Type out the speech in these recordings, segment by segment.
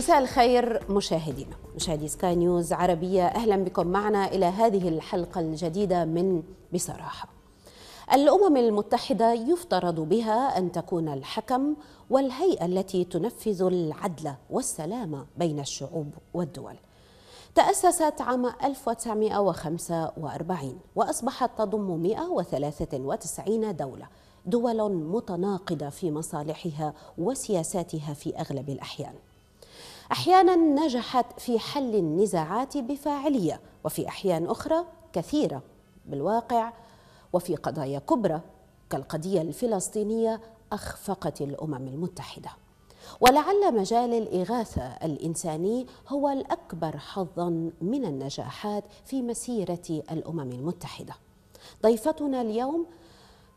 مساء الخير مشاهدينا، مشاهدي سكاي نيوز عربية، أهلا بكم معنا إلى هذه الحلقة الجديدة من بصراحة. الأمم المتحدة يفترض بها أن تكون الحكم والهيئة التي تنفذ العدل والسلام بين الشعوب والدول. تأسست عام 1945 وأصبحت تضم 193 دول متناقضة في مصالحها وسياساتها في أغلب الأحيان. أحيانا نجحت في حل النزاعات بفاعلية، وفي أحيان أخرى كثيرة بالواقع وفي قضايا كبرى كالقضية الفلسطينية أخفقت الأمم المتحدة. ولعل مجال الإغاثة الإنساني هو الأكبر حظاً من النجاحات في مسيرة الأمم المتحدة. ضيفتنا اليوم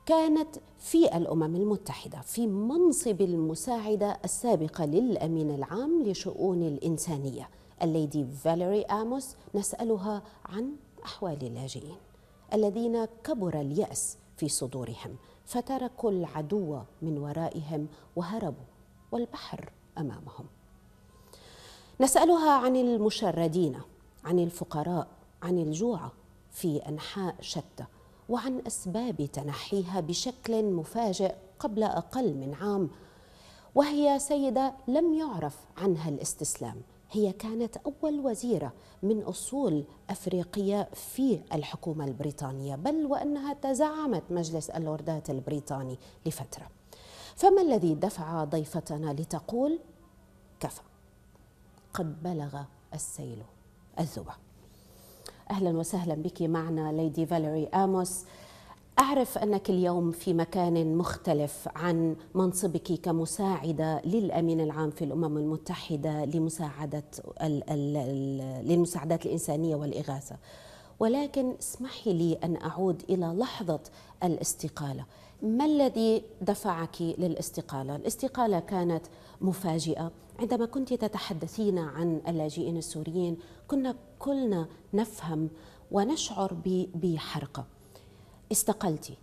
كانت في الأمم المتحدة في منصب المساعدة السابقة للأمين العام لشؤون الإنسانية الليدي فاليري آموس. نسألها عن أحوال اللاجئين الذين كبر اليأس في صدورهم فتركوا العدو من ورائهم وهربوا والبحر أمامهم. نسألها عن المشردين، عن الفقراء، عن الجوع في أنحاء شتى، وعن أسباب تنحيها بشكل مفاجئ قبل أقل من عام. وهي سيدة لم يعرف عنها الاستسلام، هي كانت أول وزيرة من أصول أفريقية في الحكومة البريطانية، بل وأنها تزعمت مجلس اللوردات البريطاني لفترة. فما الذي دفع ضيفتنا لتقول كفى، قد بلغ السيل الذبة؟ أهلا وسهلا بك معنا ليدي فاليري آموس. أعرف أنك اليوم في مكان مختلف عن منصبك كمساعدة للأمين العام في الأمم المتحدة للمساعدات الإنسانية والإغاثة، ولكن اسمحي لي أن أعود إلى لحظة الاستقالة. ما الذي دفعك للاستقالة؟ الاستقالة كانت مفاجئة. عندما كنت تتحدثين عن اللاجئين السوريين كنا كلنا نفهم ونشعر بحرقة. استقلتي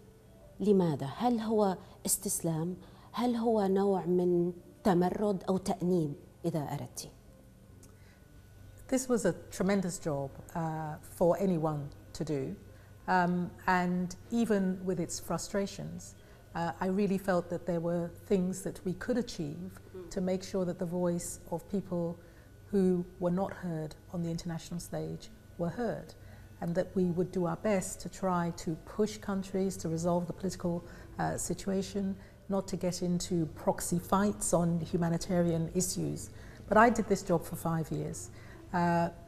لماذا؟ هل هو استسلام؟ هل هو نوع من تمرد أو تأنيب إذا أردت؟ This was a tremendous job for anyone to do, and even with its frustrations, I really felt that there were things that we could achieve to make sure that the voice of people who were not heard on the international stage were heard, and that we would do our best to try to push countries to resolve the political situation, not to get into proxy fights on humanitarian issues. But I did this job for 5 years.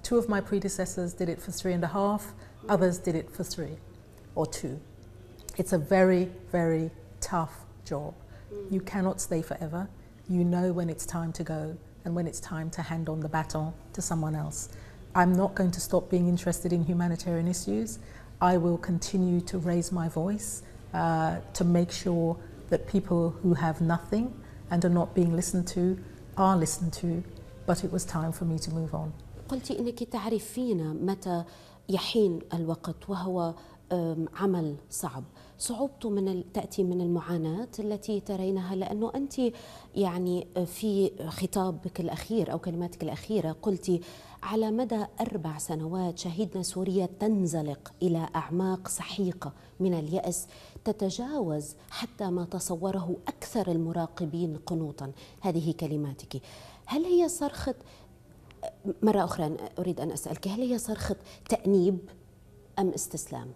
Two of my predecessors did it for 3.5, others did it for 3 or 2. It's a very, very tough job. You cannot stay forever. You know when it's time to go and when it's time to hand on the baton to someone else. I'm not going to stop being interested in humanitarian issues. I will continue to raise my voice to make sure that people who have nothing and are not being listened to are listened to, but it was time for me to move on. قلت إنك تعرفين متى يحين الوقت، وهو عمل صعب. صعوبته تأتي من المعاناة التي ترينها، لأنه أنت يعني في خطابك الأخير أو كلماتك الأخيرة قلتي على مدى 4 سنوات شهدنا سوريا تنزلق إلى أعماق سحيقة من اليأس تتجاوز حتى ما تصوره أكثر المراقبين قنوطا. هذه كلماتك. هل هي صرخة، مرة أخرى أريد أن أسألك، هل هي صرخة تأنيب أم استسلام؟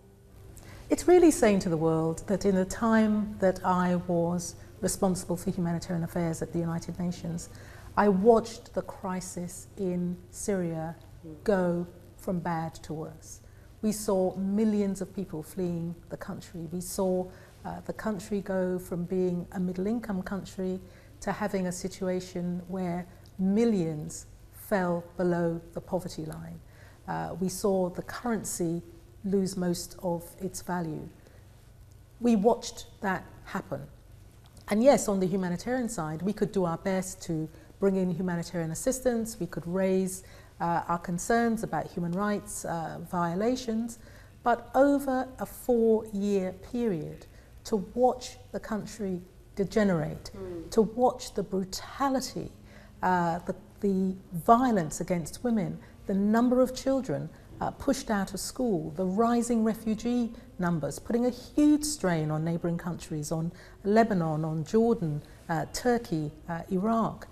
It's really saying to the world that in the time that I was responsible for humanitarian affairs at the United Nations, I watched the crisis in Syria go from bad to worse. We saw millions of people fleeing the country. We saw the country go from being a middle-income country to having a situation where millions fell below the poverty line. We saw the currency lose most of its value. We watched that happen. And yes, on the humanitarian side, we could do our best to bring in humanitarian assistance. We could raise our concerns about human rights violations. But over a 4-year period, to watch the country degenerate, to watch the brutality, the the violence against women, the number of children pushed out of school, the rising refugee numbers, putting a huge strain on neighbouring countries, on Lebanon, on Jordan, Turkey, Iraq.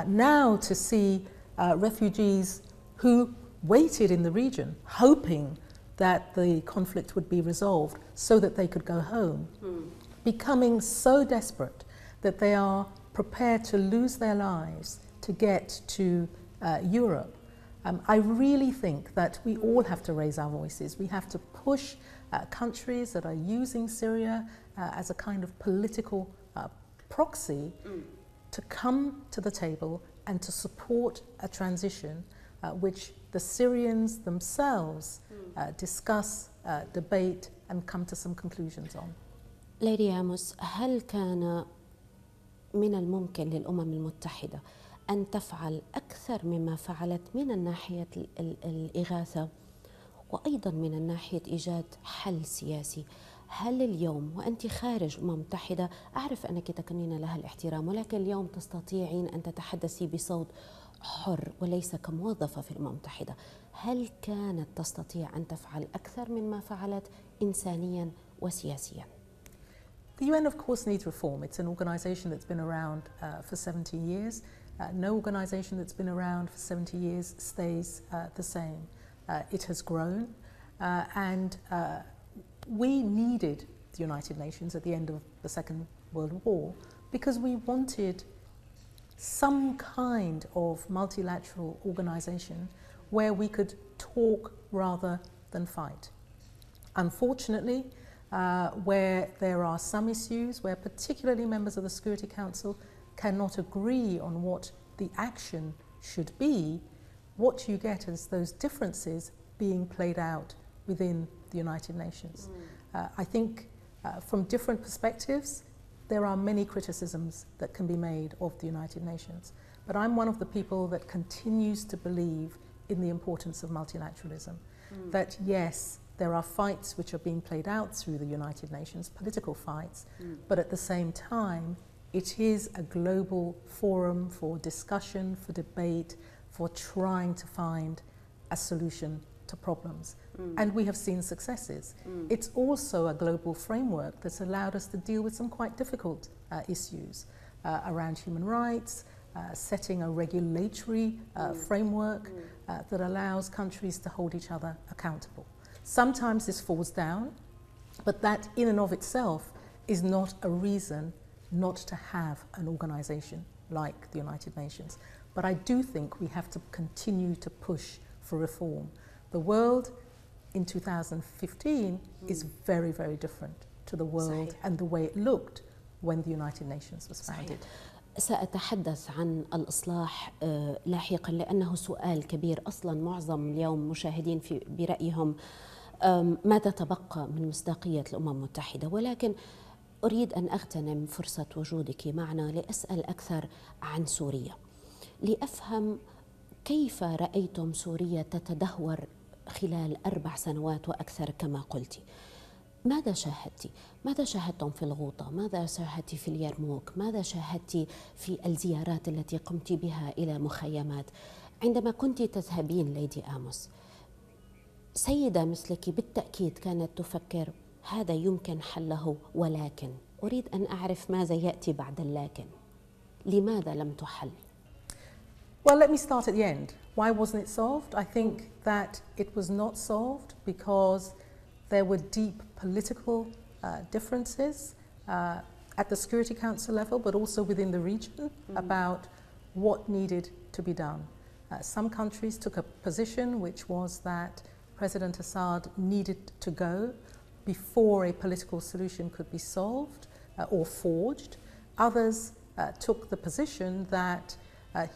Now to see refugees who waited in the region, hoping that the conflict would be resolved so that they could go home, becoming so desperate that they are prepared to lose their lives to get to Europe. I really think that we all have to raise our voices. We have to push countries that are using Syria as a kind of political proxy to come to the table and to support a transition which the Syrians themselves discuss, debate and come to some conclusions on. Lady آموس، هل كان من الممكن للأمم المتحدة أن تفعل أكثر مما فعلت من الناحية الإغاثة وأيضا من الناحية إيجاد حل سياسي؟ هل اليوم وأنت خارج الأمم المتحدة، أعرف أنك تكنين لها الاحترام، ولكن اليوم تستطيعين أن تتحدثي بصوت حر وليس كموظفة في الأمم المتحدة، هل كانت تستطيع أن تفعل أكثر مما فعلت إنسانيا وسياسيا؟ The UN of course needs reform. It's an organisation that's been around for 70 years. No organisation that's been around for 70 years stays the same. It has grown and we needed the United Nations at the end of the Second World War because we wanted some kind of multilateral organisation where we could talk rather than fight. Unfortunately, where there are some issues where particularly members of the Security Council cannot agree on what the action should be, what you get is those differences being played out within the United Nations. I think from different perspectives there are many criticisms that can be made of the United Nations, but I'm one of the people that continues to believe in the importance of multilateralism. That yes, there are fights which are being played out through the United Nations, political fights, but at the same time it is a global forum for discussion, for debate, for trying to find a solution to problems. And we have seen successes. It's also a global framework that's allowed us to deal with some quite difficult issues around human rights, setting a regulatory framework that allows countries to hold each other accountable. Sometimes this falls down, but that in and of itself is not a reason not to have an organisation like the United Nations. But I do think we have to continue to push for reform. The world in 2015 is very, very different to the world صحيح. and the way it looked when the United Nations was founded. سأتحدث عن الإصلاح لاحقا لأنه سؤال كبير. أصلا معظم اليوم مشاهدين برأيهم ماذا تبقى من مصداقية الأمم المتحدة، ولكن أريد أن أغتنم فرصة وجودك معنا لأسأل أكثر عن سوريا، لأفهم كيف رأيتم سوريا تتدهور خلال 4 سنوات وأكثر كما قلتِ. ماذا شاهدتِ؟ ماذا شاهدتم في الغوطة؟ ماذا شاهدتِ في اليرموك؟ ماذا شاهدتِ في الزيارات التي قمت بها إلى مخيمات؟ عندما كنت تذهبين ليدي آموس، سيدة مثلك بالتأكيد كانت تفكر هذا يمكن حله، ولكن أريد أن أعرف ماذا يأتي بعد اللكن. لماذا لم تحل؟ Well, let me start at the end. Why wasn't it solved? I think that it was not solved because there were deep political differences at the Security Council level, but also within the region about what needed to be done. Some countries took a position which was that President Assad needed to go before a political solution could be solved or forged. Others took the position that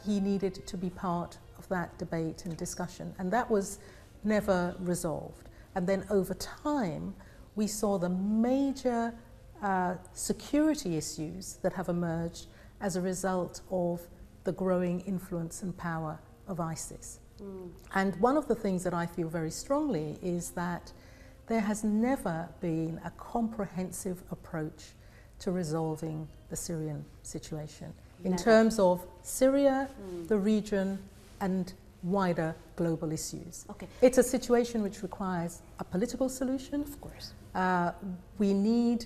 he needed to be part of that debate and discussion, and that was never resolved. And then over time, we saw the major security issues that have emerged as a result of the growing influence and power of ISIS. And one of the things that I feel very strongly is that there has never been a comprehensive approach to resolving the Syrian situation. in terms of Syria, the region, and wider global issues. Okay. It's a situation which requires a political solution. Of course. We need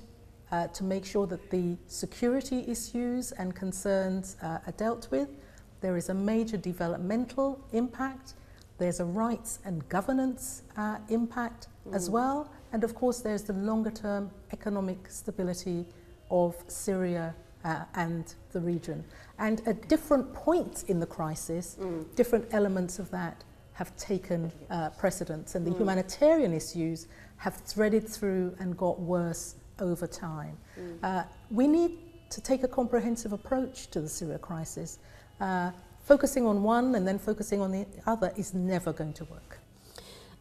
to make sure that the security issues and concerns are dealt with. There is a major developmental impact. There's a rights and governance impact as well. And of course, there's the longer term economic stability of Syria and the region. And at different points in the crisis, different elements of that have taken precedence, and the humanitarian issues have threaded through and got worse over time. We need to take a comprehensive approach to the Syria crisis. Focusing on one and then focusing on the other is never going to work.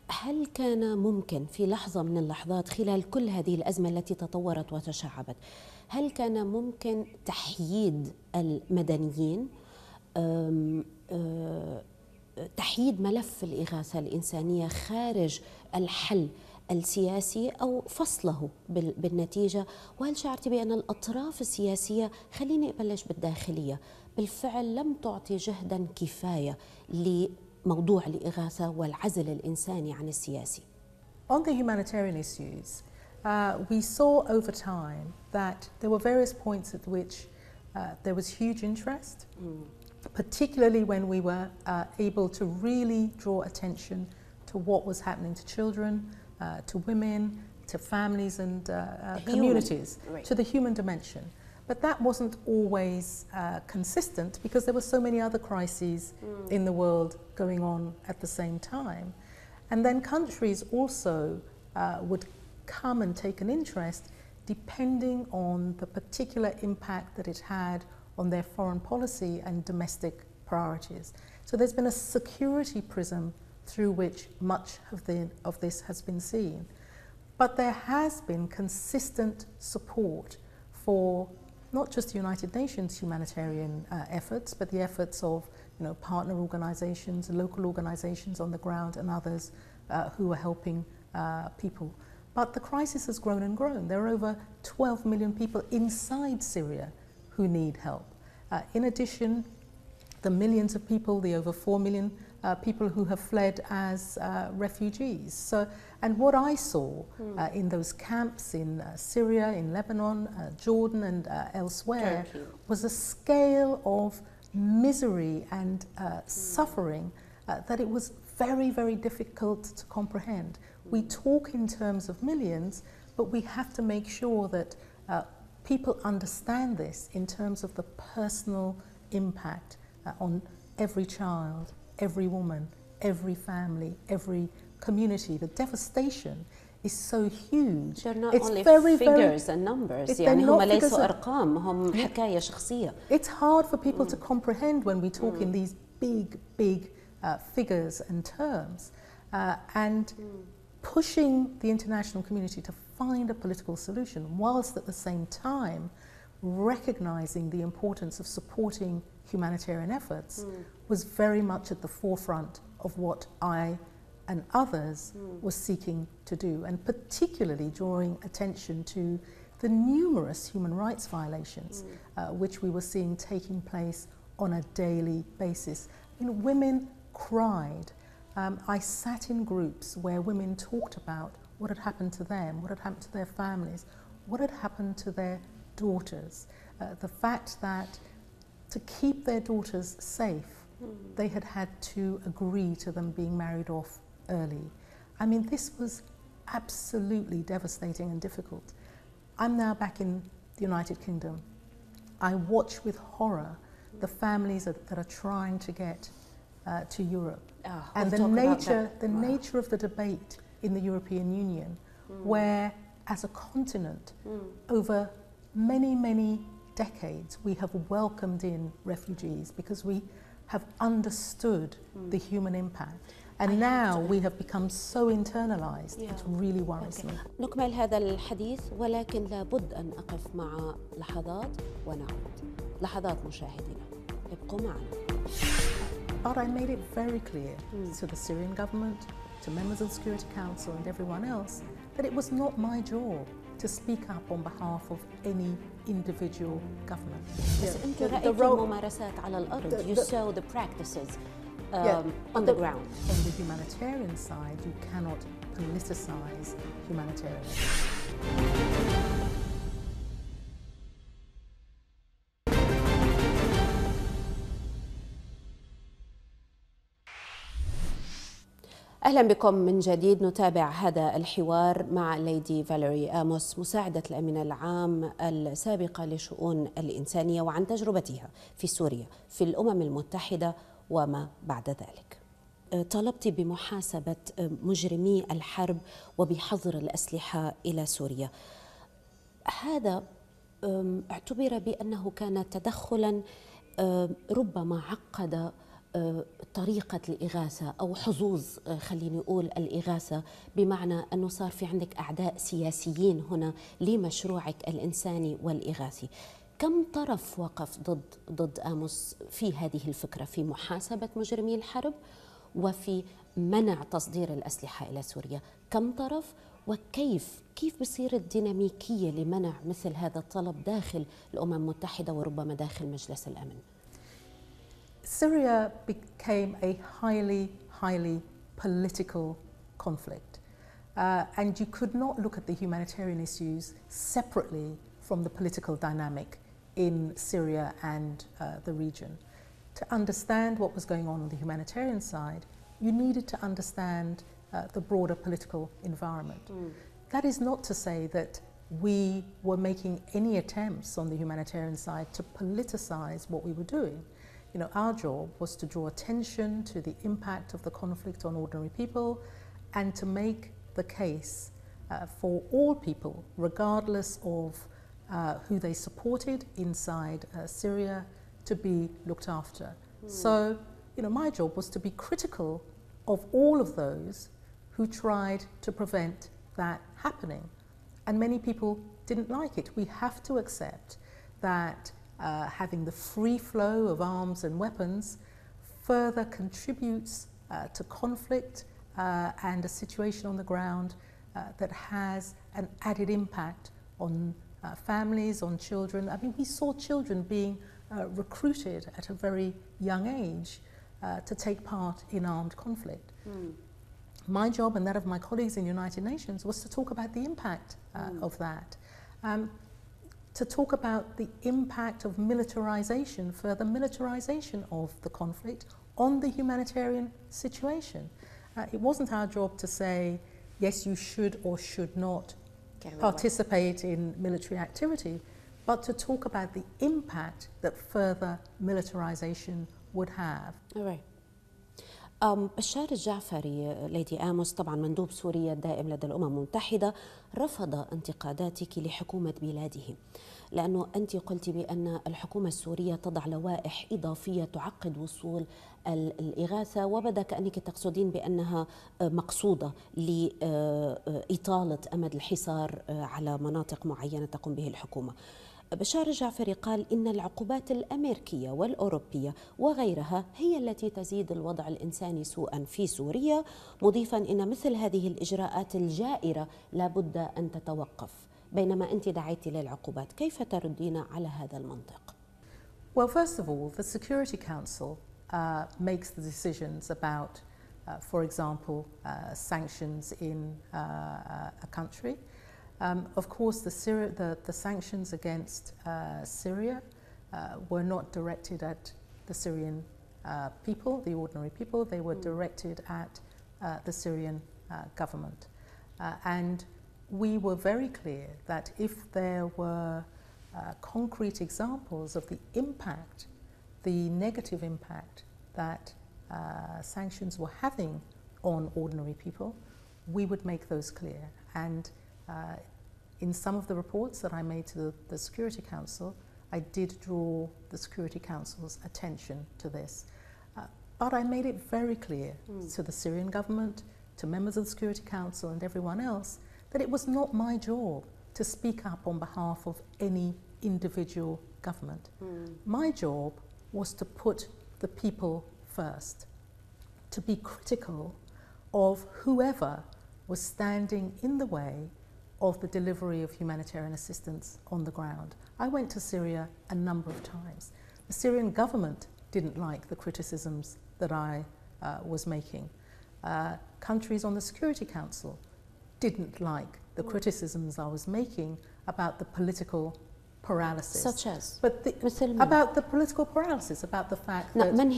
هل كان ممكن في لحظة من اللحظات خلال كل هذه الأزمة التي تطورت وتشعبت، هل كان ممكن تحييد المدنيين، تحييد ملف الإغاثة الإنسانية خارج الحل السياسي أو فصله بالنتيجة؟ وهل شعرت بأن الأطراف السياسية، خليني أبلش بالداخلية، بالفعل لم تعطي جهدا كفاية لموضوع الإغاثة والعزل الإنساني عن السياسي؟ On the humanitarian issues, we saw over time that there were various points at which there was huge interest, particularly when we were able to really draw attention to what was happening to children, to women, to families and communities, to the human dimension. But that wasn't always consistent because there were so many other crises in the world going on at the same time. And then countries also would come and take an interest depending on the particular impact that it had on their foreign policy and domestic priorities. So there's been a security prism through which much of this has been seen. But there has been consistent support for not just the United Nations humanitarian efforts, but the efforts of partner organizations, local organizations on the ground and others who are helping people. But the crisis has grown and grown. There are over 12 million people inside Syria who need help. In addition, the millions of people, the over 4 million people who have fled as refugees. So, and what I saw in those camps in Syria, in Lebanon, Jordan and elsewhere was a scale of misery and suffering that it was very, very difficult to comprehend. We talk in terms of millions, but we have to make sure that people understand this in terms of the personal impact on every child, every woman, every family, every community. The devastation is so huge. They're not only figures and numbers. يعني هم ليسوا أرقام، هم حكاية شخصية. It's hard for people to comprehend when we talk in these big figures and terms, and pushing the international community to find a political solution, whilst at the same time recognizing the importance of supporting humanitarian efforts, was very much at the forefront of what I and others were seeking to do, and particularly drawing attention to the numerous human rights violations which we were seeing taking place on a daily basis. Women cried. I sat in groups where women talked about what had happened to them, what had happened to their families, what had happened to their daughters. The fact that to keep their daughters safe, they had had to agree to them being married off early. I mean, this was absolutely devastating and difficult. I'm now back in the United Kingdom. I watch with horror the families that are trying to get to Europe. And the nature of the debate in the European Union, where as a continent, over many decades, we have welcomed in refugees because we have understood the human impact. And now we have become so internalized, it really worries me. نكمل هذا الحديث، ولكن لابد أن أقف مع لحظات ونعود. لحظات مشاهدينا، ابقوا معنا. But I made it very clear to the Syrian government, to members of the Security Council and everyone else, that it was not my job to speak up on behalf of any individual government. بس أنتوا رأيتوا الممارسات على الأرض. You saw the practices on the ground. On the humanitarian side, you cannot politicize humanitarianism. أهلا بكم من جديد. نتابع هذا الحوار مع ليدي فاليري آموس، مساعدة الأمين العام السابقة لشؤون الإنسانية، وعن تجربتها في سوريا في الأمم المتحدة وما بعد ذلك. طالبت بمحاسبة مجرمي الحرب وبحظر الأسلحة إلى سوريا. هذا اعتبر بأنه كان تدخلا ربما عقد طريقة الإغاثة أو حظوظ، خليني أقول الإغاثة، بمعنى أنه صار في عندك أعداء سياسيين هنا لمشروعك الإنساني والإغاثي. كم طرف وقف ضد آموس في هذه الفكرة، في محاسبة مجرمي الحرب وفي منع تصدير الأسلحة إلى سوريا؟ كم طرف وكيف بصير الديناميكية لمنع مثل هذا الطلب داخل الأمم المتحدة وربما داخل مجلس الأمن؟ Syria became a highly political conflict, and you could not look at the humanitarian issues separately from the political dynamic in Syria and the region. To understand what was going on the humanitarian side, you needed to understand the broader political environment. That is not to say that we were making any attempts on the humanitarian side to politicize what we were doing. You know, our job was to draw attention to the impact of the conflict on ordinary people and to make the case for all people, regardless of who they supported inside Syria, to be looked after. So, you know, my job was to be critical of all of those who tried to prevent that happening. And many people didn't like it. We have to accept that having the free flow of arms and weapons further contributes to conflict and a situation on the ground that has an added impact on families, on children. I mean, we saw children being recruited at a very young age to take part in armed conflict. My job and that of my colleagues in the United Nations was to talk about the impact of that. To talk about the impact of militarization, further militarization of the conflict on the humanitarian situation. It wasn't our job to say, yes, you should or should not participate in military activity, but to talk about the impact that further militarization would have. All right. بشار الجعفري ليدي آموس، طبعا مندوب سوريا الدائم لدى الأمم المتحدة، رفض انتقاداتك لحكومة بلاده، لأنه أنت قلت بأن الحكومة السورية تضع لوائح إضافية تعقد وصول الإغاثة، وبدا كأنك تقصدين بأنها مقصودة لإطالة أمد الحصار على مناطق معينة تقوم به الحكومة. بشار الجعفري قال إن العقوبات الأمريكية والأوروبية وغيرها هي التي تزيد الوضع الإنساني سوءا في سوريا، مضيفا إن مثل هذه الإجراءات الجائرة لابد أن تتوقف، بينما أنت دعيتي للعقوبات. كيف تردين على هذا المنطق؟ Well, first of all, the Security Council makes the decisions about, for example, sanctions in a country. Of course, the sanctions against Syria were not directed at the Syrian people, the ordinary people. They were directed at the Syrian government. And we were very clear that if there were concrete examples of the impact, the negative impact that sanctions were having on ordinary people, we would make those clear. And in some of the reports that I made to the Security Council, I did draw the Security Council's attention to this. But I made it very clear to the Syrian government, to members of the Security Council and everyone else, that it was not my job to speak up on behalf of any individual government. My job was to put the people first, to be critical of whoever was standing in the way of the delivery of humanitarian assistance on the ground. I went to Syria a number of times. The Syrian government didn't like the criticisms that I was making. Countries on the Security Council didn't like the criticisms I was making about the political paralysis. Such as? About the political paralysis, about the fact that... من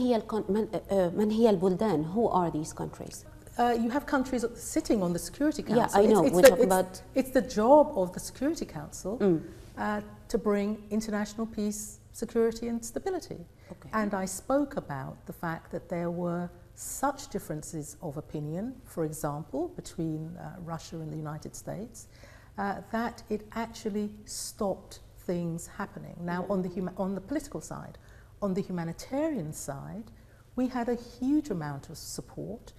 هي البلدان? Who are these countries? You have countries sitting on the Security Council. Yeah, I know. It's the job of the Security Council to bring international peace, security and stability. Okay. And I spoke about the fact that there were such differences of opinion, for example, between Russia and the United States, that it actually stopped things happening. Now, on the political side, on the humanitarian side, we had a huge amount of support,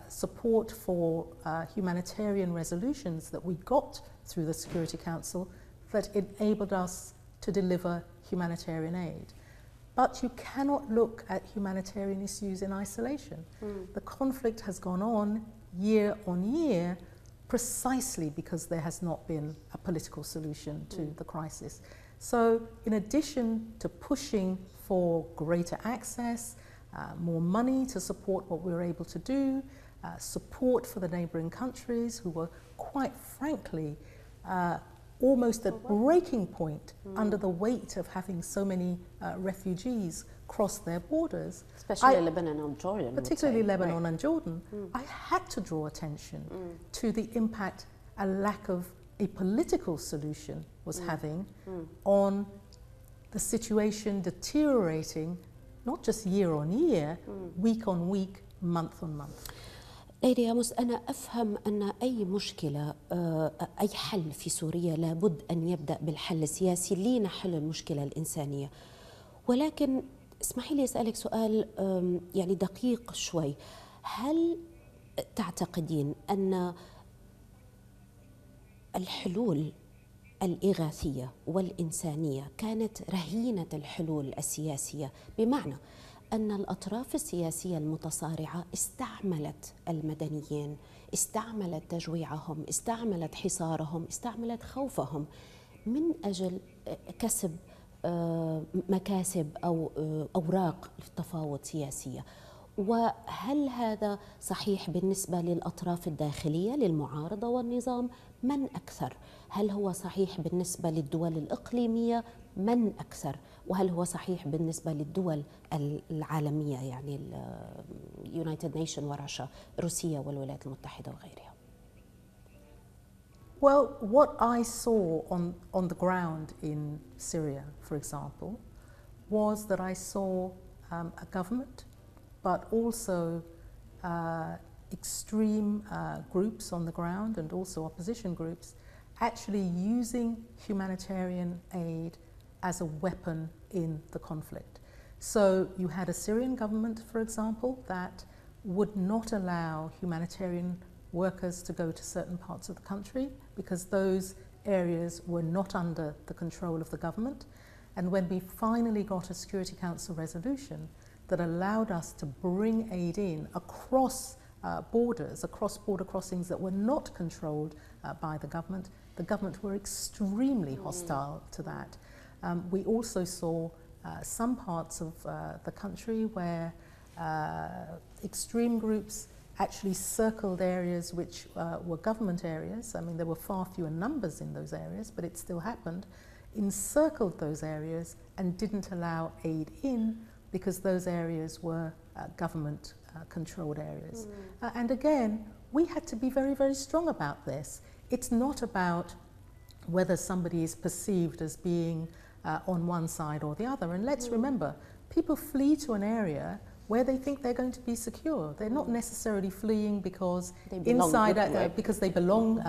support for humanitarian resolutions that we got through the Security Council that enabled us to deliver humanitarian aid. But you cannot look at humanitarian issues in isolation. The conflict has gone on year precisely because there has not been a political solution to the crisis. So in addition to pushing for greater access, more money to support what we were able to do, support for the neighbouring countries who were quite frankly almost at breaking point under the weight of having so many refugees cross their borders. Especially Lebanon and Jordan. Particularly Lebanon and Jordan. I had to draw attention to the impact a lack of a political solution was having on the situation deteriorating, not just year on year, week on week, month on month. ليدي آموس، أنا أفهم أن أي مشكلة أي حل في سوريا لابد أن يبدأ بالحل السياسي لنحل المشكلة الإنسانية، ولكن اسمحي لي أسألك سؤال يعني دقيق شوي. هل تعتقدين أن الحلول الإغاثية والإنسانية كانت رهينة الحلول السياسية، بمعنى أن الأطراف السياسية المتصارعة استعملت المدنيين، استعملت تجويعهم، استعملت حصارهم، استعملت خوفهم من أجل كسب مكاسب أو أوراق تفاوض سياسية؟ وهل هذا صحيح بالنسبة للأطراف الداخلية للمعارضة والنظام؟ من أكثر؟ هل هو صحيح بالنسبة للدول الإقليمية؟ من أكثر؟ وهل هو صحيح بالنسبة للدول العالمية يعني اليونايتد نيشن ورشا، روسيا والولايات المتحدة وغيرها؟ Well, what I saw on the ground in Syria, for example, was that I saw a government, but also extreme groups on the ground and also opposition groups actually using humanitarian aid as a weapon in the conflict. So you had a Syrian government, for example, that would not allow humanitarian workers to go to certain parts of the country because those areas were not under the control of the government. And when we finally got a Security Council resolution that allowed us to bring aid in across borders, across border crossings that were not controlled by the government were extremely hostile to that. We also saw some parts of the country where extreme groups actually circled areas which were government areas. I mean, there were far fewer numbers in those areas, but it still happened. Encircled those areas and didn't allow aid in because those areas were government controlled areas. And again, we had to be very, very strong about this. It's not about whether somebody is perceived as being on one side or the other. And let's remember, people flee to an area where they think they're going to be secure. They're not necessarily fleeing because because they belong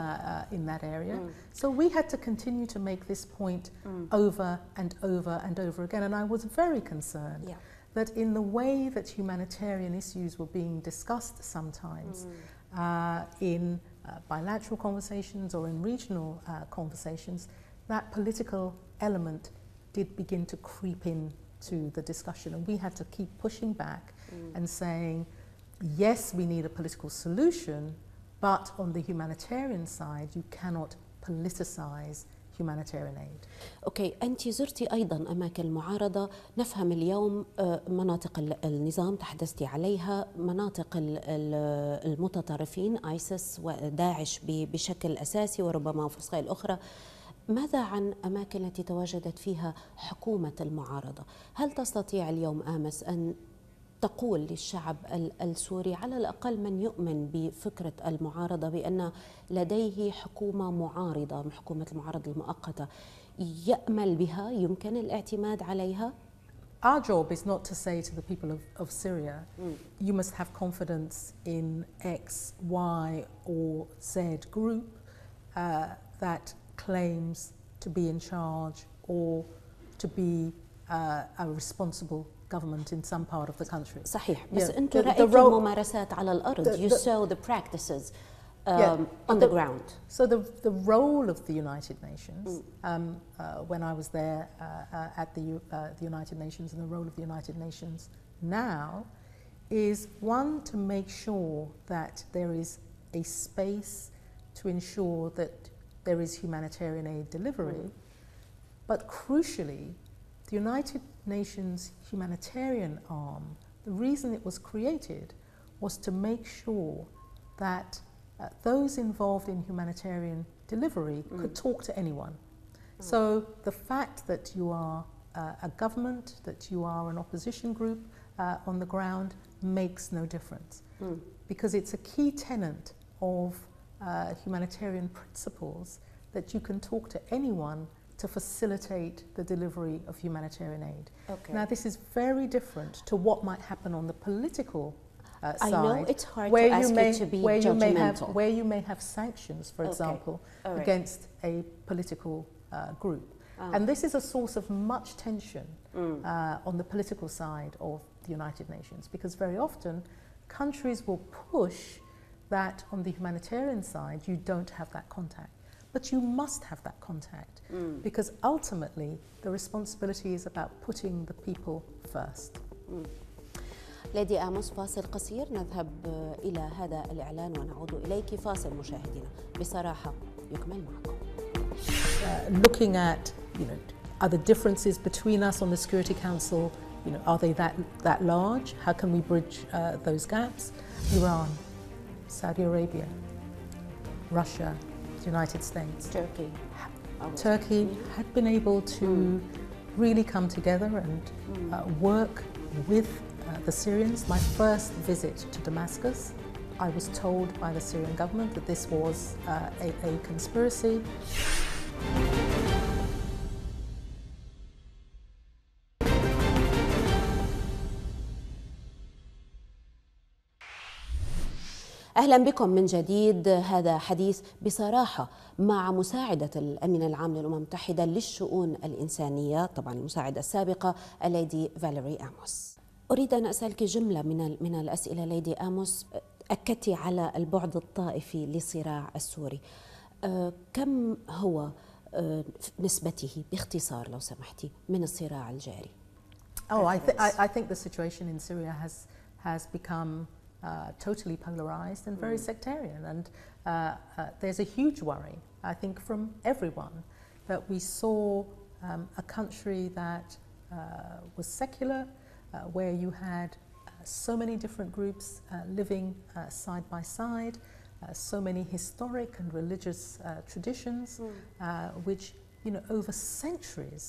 in that area. So we had to continue to make this point over and over and over again. And I was very concerned that in the way that humanitarian issues were being discussed sometimes in bilateral conversations or in regional conversations, that political element did begin to creep in to the discussion, and we had to keep pushing back and saying, yes, we need a political solution, But on the humanitarian side, you cannot politicize humanitarian aid. أوكي، أنت زرتي أيضا أماكن المعارضة، نفهم اليوم مناطق النظام تحدثتي عليها، مناطق المتطرفين آيسيس وداعش بشكل أساسي وربما فرصة الأخرى. ماذا عن أماكن التي تواجدت فيها حكومة المعارضة؟ هل تستطيع اليوم آمس أن تقول للشعب السوري، على الأقل من يؤمن بفكرة المعارضة، بأن لديه حكومة معارضة، حكومة المعارضة المؤقتة يأمل بها، يمكن الاعتماد عليها؟ Our job is not to say to the people of Syria, you must have confidence in X, Y or Z group that claims to be in charge or to be a responsible government in some part of the country. صحيح، بس أنتم رأيتوا الممارسات على الأرض. You saw the practices on the ground. So the role of the United Nations, when I was there at the United Nations, and the role of the United Nations now is one, to make sure that there is a space to ensure that there is humanitarian aid delivery, but crucially, the United Nations humanitarian arm, the reason it was created was to make sure that those involved in humanitarian delivery could talk to anyone. So the fact that you are a government, that you are an opposition group on the ground makes no difference, because it's a key tenet of humanitarian principles that you can talk to anyone to facilitate the delivery of humanitarian aid. Okay. Now, this is very different to what might happen on the political side. I know it's hard to ask you to be judgmental. Where you may have sanctions, for example, against a political group. And this is a source of much tension on the political side of the United Nations, because very often countries will push that on the humanitarian side you don't have that contact. But you must have that contact, because ultimately the responsibility is about putting the people first. ليدي آموس، فاصل قصير، نذهب إلى هذا الإعلان ونعود إليك. فاصل مشاهدينا، بصراحة يكمل معكم. Looking at, are the differences between us on the Security Council, are they that large? How can we bridge those gaps? Iran, Saudi Arabia, Russia, the United States. Turkey had been able to really come together and work with the Syrians. My first visit to Damascus, I was told by the Syrian government that this was a conspiracy. أهلا بكم من جديد. هذا حديث بصراحة مع مساعدة الأمين العام للأمم المتحدة للشؤون الإنسانية، طبعا المساعدة السابقة الليدي فاليري آموس. أريد أن أسألك جملة من الأسئلة ليدي آموس. أكدتي على البعد الطائفي للصراع السوري. كم هو نسبته باختصار لو سمحتي من الصراع الجاري؟ I think the situation in Syria has become totally polarized and very sectarian, and there's a huge worry, I think, from everyone, that we saw a country that was secular, where you had so many different groups living side by side, so many historic and religious traditions, which, over centuries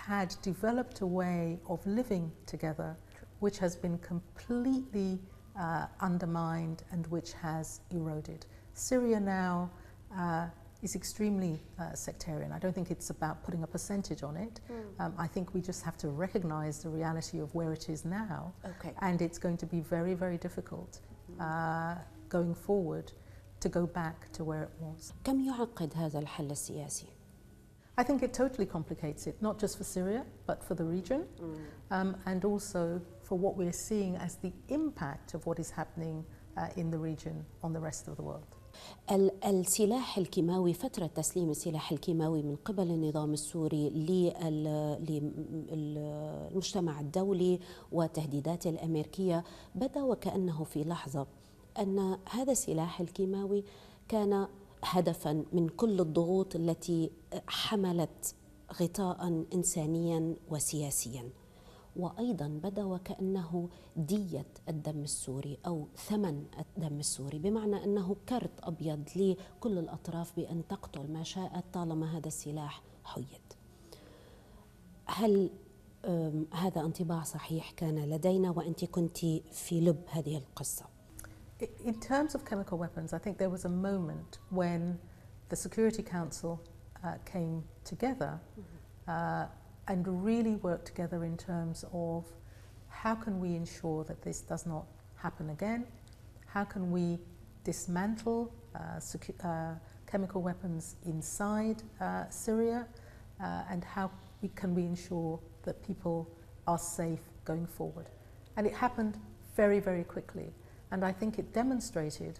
had developed a way of living together, which has been completely undermined and which has eroded. Syria now is extremely sectarian. I don't think it's about putting a percentage on it. I think we just have to recognize the reality of where it is now. And it's going to be very, very difficult going forward to go back to where it was. كم يعقد هذا الحل السياسي؟ I think it totally complicates it, not just for Syria, but for the region, and also for what we're seeing as the impact of what is happening in the region on the rest of the world. السلاح الكيماوي، فترة تسليم السلاح الكيماوي من قبل النظام السوري للمجتمع الدولي والتهديدات الأمريكية، بدا وكأنه في لحظة أن هذا السلاح الكيماوي كان هدفا من كل الضغوط التي حملت غطاء إنسانيا وسياسيا، وأيضا بدا وكأنه دية الدم السوري أو ثمن الدم السوري، بمعنى أنه كرت أبيض لكل الأطراف بأن تقتل ما شاءت طالما هذا السلاح حيد. هل هذا انطباع صحيح كان لدينا وأنت كنت في لب هذه القصة؟ In terms of chemical weapons, I think there was a moment when the Security Council came together and really worked together in terms of how can we ensure that this does not happen again, how can we dismantle chemical weapons inside Syria, and how can we ensure that people are safe going forward. And it happened very, very quickly. And I think it demonstrated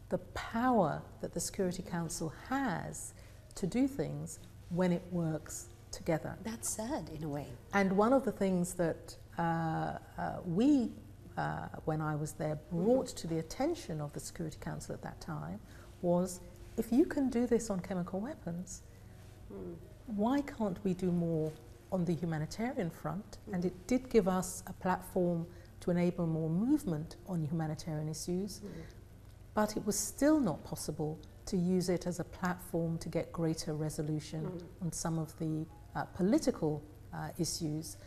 the power that the Security Council has to do things when it works together. That's sad in a way. And one of the things that we, when I was there, brought to the attention of the Security Council at that time was, if you can do this on chemical weapons, why can't we do more on the humanitarian front? And it did give us a platform to enable more movement on humanitarian issues, but it was still not possible to use it as a platform to get greater resolution on some of the political issues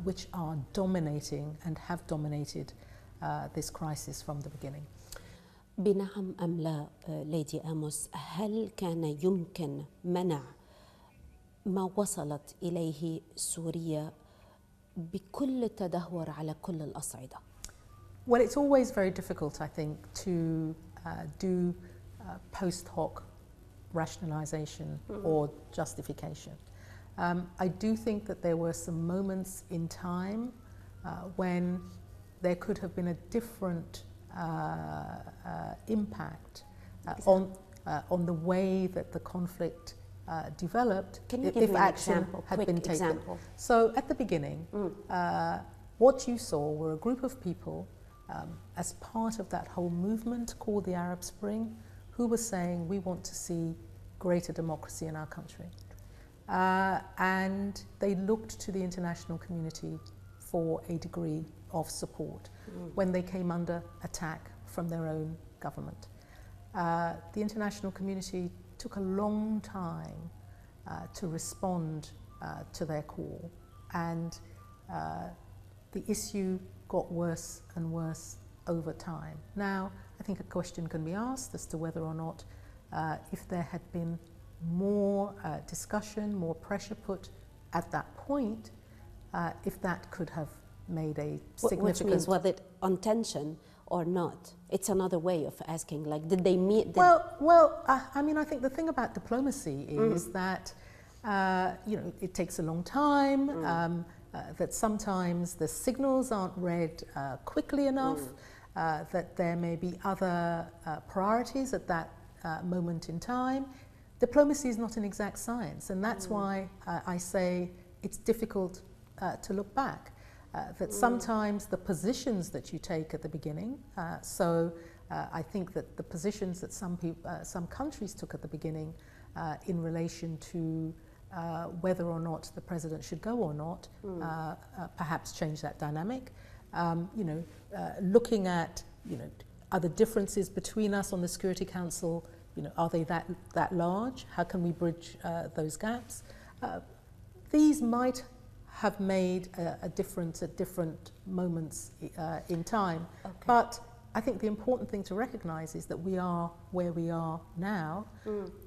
which are dominating and have dominated this crisis from the beginning. بنعم أم لا ليدي آموس، هل كان يمكن منع ما وصلت إليه سوريا بكل التدهور على كل الأصعدة؟ Well, it's always very difficult, I think, to do post hoc rationalization or justification. I do think that there were some moments in time when there could have been a different impact on the way that the conflict developed if action had been taken. So at the beginning, what you saw were a group of people as part of that whole movement called the Arab Spring, who were saying we want to see greater democracy in our country. And they looked to the international community for a degree of support when they came under attack from their own government. The international community took a long time to respond to their call, and the issue got worse and worse over time. Now, I think a question can be asked as to whether or not if there had been more discussion, more pressure put at that point, if that could have made a significant... Which means, was it on tension or not? It's another way of asking, like, did they meet... I mean, I think the thing about diplomacy is that, you know, it takes a long time, that sometimes the signals aren't read quickly enough, that there may be other priorities at that moment in time. Diplomacy is not an exact science, and that's why I say it's difficult to look back. That sometimes the positions that you take at the beginning, I think that the positions that some countries took at the beginning in relation to whether or not the president should go or not, perhaps change that dynamic. You know, looking at, you know, are the differences between us on the Security Council, you know, are they that large? How can we bridge those gaps? These might have made a difference at different moments in time. Okay. But I think the important thing to recognize is that we are where we are now,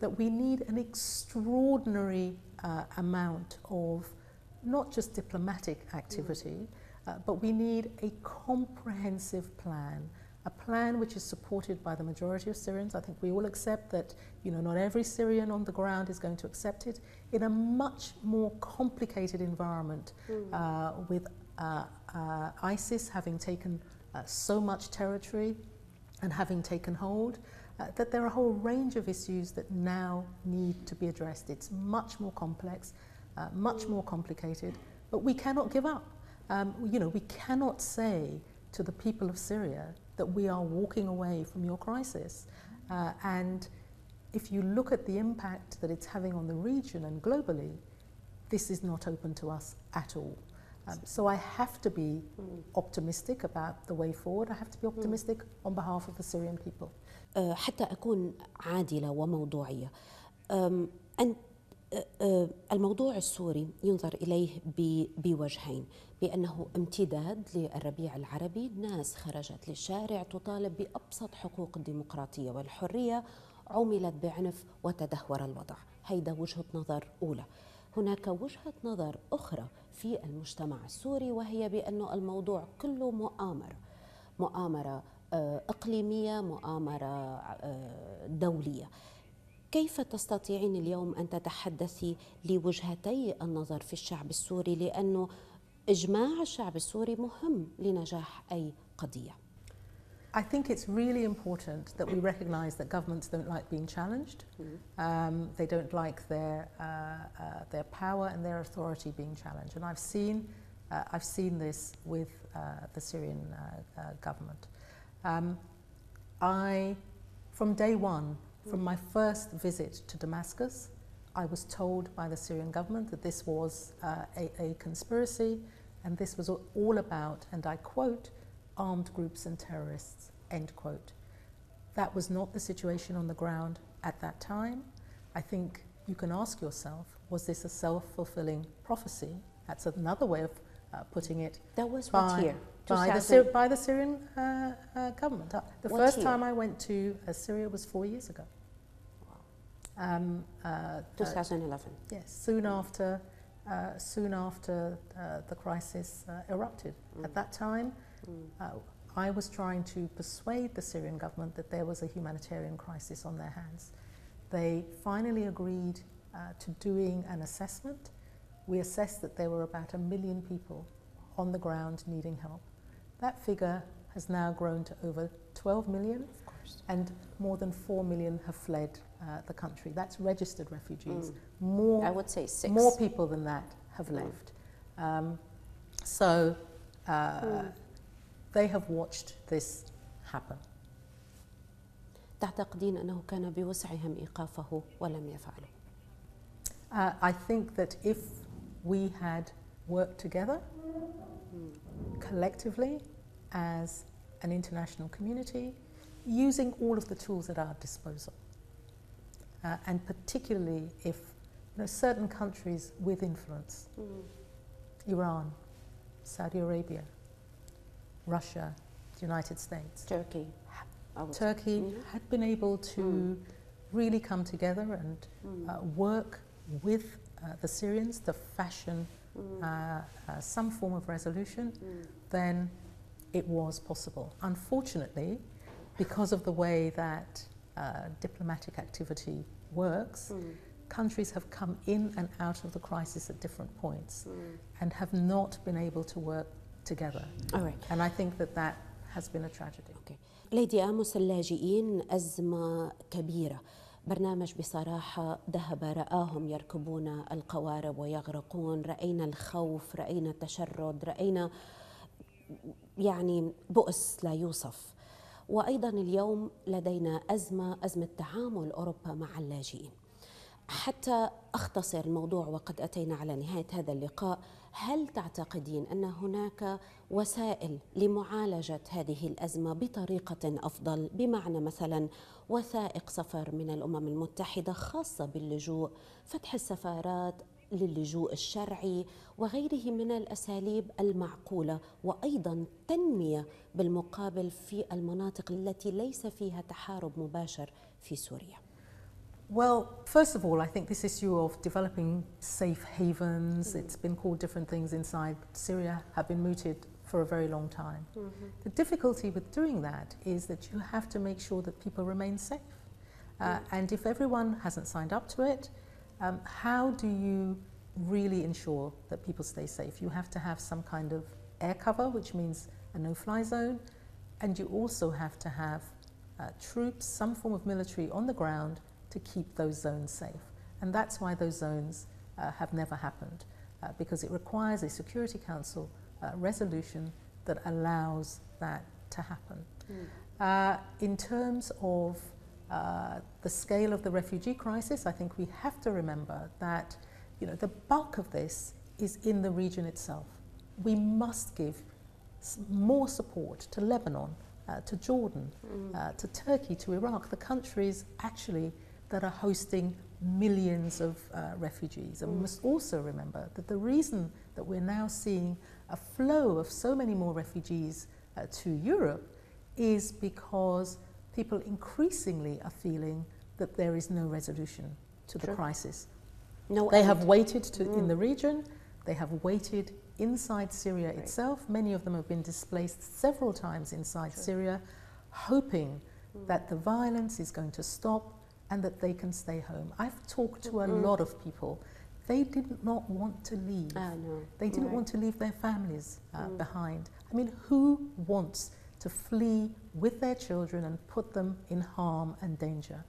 that we need an extraordinary amount of not just diplomatic activity, but we need a comprehensive plan, a plan which is supported by the majority of Syrians. I think we all accept that, you know, not every Syrian on the ground is going to accept it, in a much more complicated environment with ISIS having taken so much territory and having taken hold, that there are a whole range of issues that now need to be addressed. It's much more complex, much more complicated, but we cannot give up. You know, we cannot say to the people of Syria, that we are walking away from your crisis. And if you look at the impact that it's having on the region and globally, this is not open to us at all. So I have to be optimistic about the way forward. I have to be optimistic on behalf of the Syrian people. حتى أكون عادلة وموضوعية، الموضوع السوري ينظر إليه بوجهين، بأنه امتداد للربيع العربي. ناس خرجت للشارع تطالب بأبسط حقوق الديمقراطية والحرية، عُملت بعنف وتدهور الوضع. هيدا وجهة نظر أولى. هناك وجهة نظر أخرى في المجتمع السوري، وهي بأنه الموضوع كله مؤامرة إقليمية، مؤامرة دولية. كيف تستطيعين اليوم أن تتحدثي لوجهتي النظر في الشعب السوري، لأنه إجماع الشعب السوري مهم لنجاح أي قضية؟ I think it's really important that we recognise that governments don't like being challenged. They don't like their power and their authority being challenged. And I've seen this with the Syrian government. From day one, from my first visit to Damascus, I was told by the Syrian government that this was a conspiracy, and this was all about, and I quote, armed groups and terrorists, end quote. That was not the situation on the ground at that time. I think you can ask yourself, was this a self-fulfilling prophecy? That's another way of putting it. That was what year? By the Syrian government. The What first year? time I went to Syria was 4 years ago. 2011. Yes, soon after the crisis erupted. At that time, I was trying to persuade the Syrian government that there was a humanitarian crisis on their hands. They finally agreed to doing an assessment. We assessed that there were about 1 million people on the ground needing help. That figure has now grown to over 12 million, and more than 4 million have fled the country. That's registered refugees. I would say 6. More people than that have left. They have watched this happen. تعتقدين أنه كان بوسعهم إيقافه ولم يفعلوا؟ I think that if we had worked together collectively as an international community, using all of the tools at our disposal, and particularly if certain countries with influence, Iran, Saudi Arabia, Russia, the United States, Turkey had been able to really come together and work with the Syrians to fashion some form of resolution, then it was possible. Unfortunately, because of the way that diplomatic activity works, countries have come in and out of the crisis at different points and have not been able to work together. All right. And I think that has been a tragedy. Okay. ليدي آموس، اللاجئين أزمة كبيرة. برنامج بصراحة ذهب رآهم يركبون القوارب ويغرقون. رأينا الخوف، رأينا التشرد، رأينا يعني بؤس لا يوصف. وأيضا اليوم لدينا أزمة تعامل أوروبا مع اللاجئين. حتى أختصر الموضوع وقد أتينا على نهاية هذا اللقاء، هل تعتقدين أن هناك وسائل لمعالجة هذه الأزمة بطريقة أفضل؟ بمعنى مثلا وثائق سفر من الأمم المتحدة خاصة باللجوء، فتح السفارات للجوء الشرعي وغيره من الأساليب المعقولة، وأيضا تنمية بالمقابل في المناطق التي ليس فيها تحارب مباشر في سوريا. Well, first of all, I think this issue of developing safe havens, it's been called different things inside Syria, have been mooted for a very long time. The difficulty with doing that is that you have to make sure that people remain safe. And if everyone hasn't signed up to it, how do you really ensure that people stay safe? You have to have some kind of air cover, which means a no-fly zone, and you also have to have troops, some form of military on the ground to keep those zones safe. And that's why those zones have never happened, because it requires a Security Council resolution that allows that to happen. In terms of the scale of the refugee crisis, I think we have to remember that the bulk of this is in the region itself. We must give more support to Lebanon, to Jordan, to Turkey, to Iraq, the countries actually that are hosting millions of refugees. And we must also remember that the reason that we're now seeing a flow of so many more refugees to Europe is because people increasingly are feeling that there is no resolution to the crisis. They have waited in the region, they have waited inside Syria itself. Many of them have been displaced several times inside Syria, hoping that the violence is going to stop and that they can stay home. I've talked to a lot of people. They did not want to leave. They didn't want to leave their families behind. I mean, who wants to flee with their children and put them in harm and danger?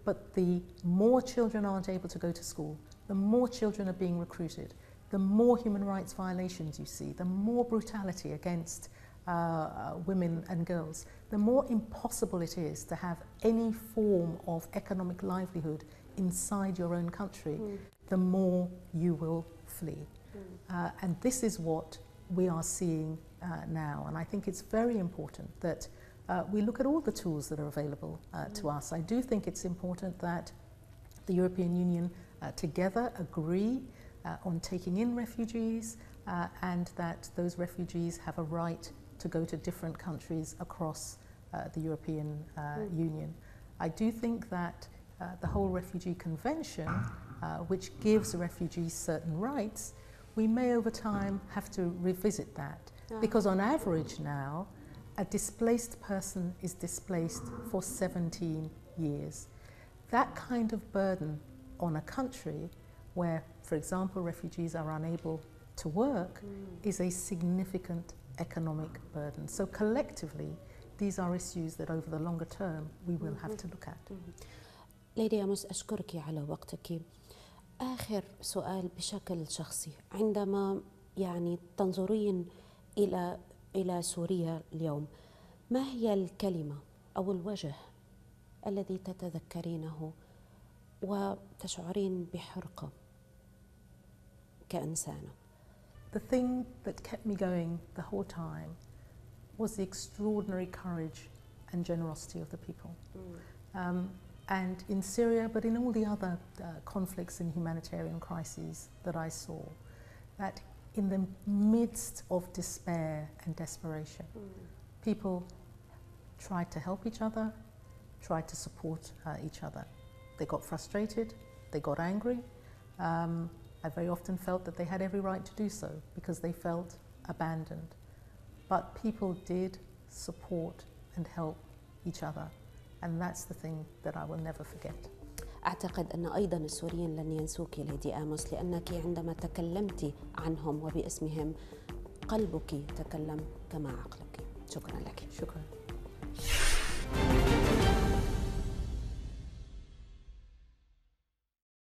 But the more children aren't able to go to school, the more children are being recruited, the more human rights violations you see, the more brutality against women and girls, the more impossible it is to have any form of economic livelihood inside your own country, the more you will flee. And this is what we are seeing now. And I think it's very important that we look at all the tools that are available to us. I do think it's important that the European Union together agree on taking in refugees and that those refugees have a right to go to different countries across the European Union. I do think that the whole Refugee Convention, which gives refugees certain rights, we may over time have to revisit that. Because on average now, a displaced person is displaced for 17 years. That kind of burden on a country where, for example, refugees are unable to work is a significant economic burden. So collectively, these are issues that over the longer term we will have to look at. ليدي آموس، أشكرك على وقتك. آخر سؤال بشكل شخصي، عندما تنظرين إلى سوريا اليوم، ما هي الكلمة أو الوجه الذي تتذكرينه وتشعرين بحرقة كإنسانة؟ The thing that kept me going the whole time was the extraordinary courage and generosity of the people. And in Syria, but in all the other conflicts and humanitarian crises that I saw, that in the midst of despair and desperation, people tried to help each other, tried to support each other. They got frustrated, they got angry. I very often felt that they had every right to do so because they felt abandoned. But people did support and help each other. And that's the thing that I will never forget. أعتقد أن أيضا السوريين لن ينسوك ليدي آموس، لأنك عندما تكلمت عنهم وباسمهم قلبك تكلم كما عقلك. شكرا لك. شكرا.